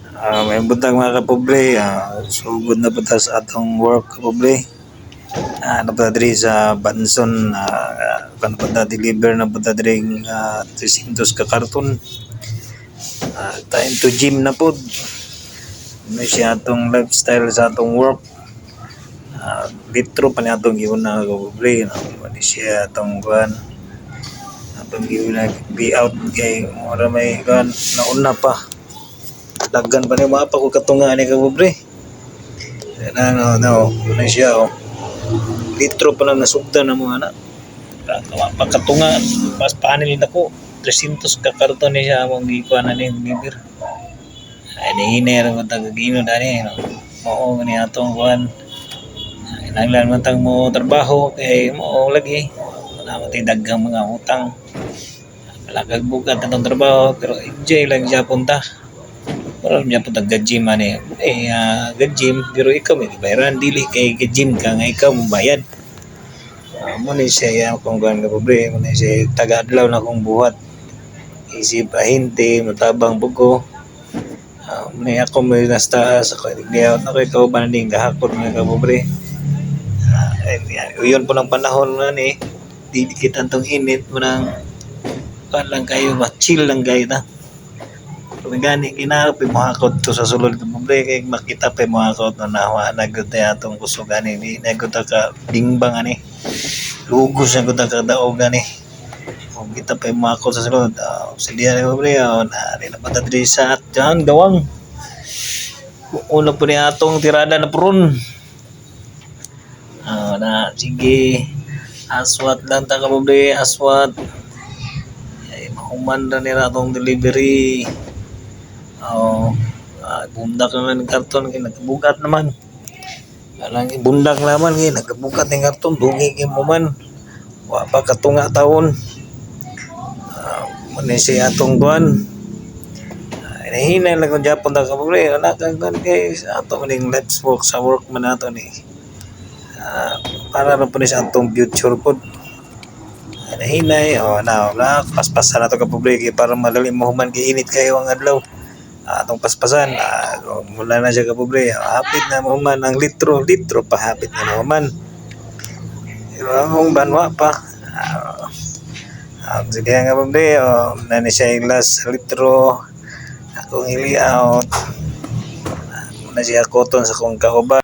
May buntag mga kapobre, sugod na punta sa atong work kapobre. Napunta diri sa Banson, napunta deliver na punta diri 300 ka karton. Time to gym na pod. Ano siya atong lifestyle sa atong work. Litro pa ni atong giuna kapobre. Ano siya atong kuan. Atong giuna be out kay ora may kuan nauna pa. Daggan pa ni mapa ko katunga ni kapobre. Ano siya litro pa lang nasugdan na mga anak. Pagkatunga mas panel na ko 300 ka karton ni siya among gikuan na ni deliver. Ay nihinay ra ko tagagino dani no. Mao ni atong kuan. Kinahanglan man tang mo trabaho kay mo lagi wala man tay daghang mga utang. Wala kag bugat atong trabaho pero enjoy lang siya punta. Wala niya po tag-gym ani. Gym pero ikaw may bayaran dili kay gym ka nga ikaw mo bayad. Mo ni siya kung kuan ka pobre, mo ni siya taga-adlaw na kong buhat. Isip ahinte, matabang bugo. Mo ni ako may nastaas ako diya ako ikaw ba ning gahakot mga ka pobre. Yun po ng panahon na ni di kita tong init mo nang kuan lang kayo, chill lang kayo na. Kung gani kinahanglan mo hakot to sa sulod ng pobre kay makita pa mo hakot na nawa na gud atong kusog ani ni nagud ka dingbang ani lugos na gud ka daog ani kung kita pa mo hakot sa sulod sa diya ni pobre na pata diri sa atang dawang una po ni atong tirada na puron na sige aswat lang ta ka pobre aswat ay mahuman na nila atong delivery. Bundak naman ng karton kay nagbugat naman. Alang bundak naman kay nagbugat ng karton dungi kay mo man. Wa pa katunga taon. Muna siya atong kuan. Hinay lang kung Japon ta ka pobre. Wala kang kuan kay ato maning let's work sa work man nato ni. Para na po ni sa atong future pod. Hinay wala paspasan nato ka pobre kay para madali mo human kay init kayo ang adlaw. Atong paspasan mula na siya ka pobre hapit na mo man ang litro pa hapit na mo man pero ang banwa pa sige nga pobre nani siya last litro akong ili out muna siya koton sa kong kauban.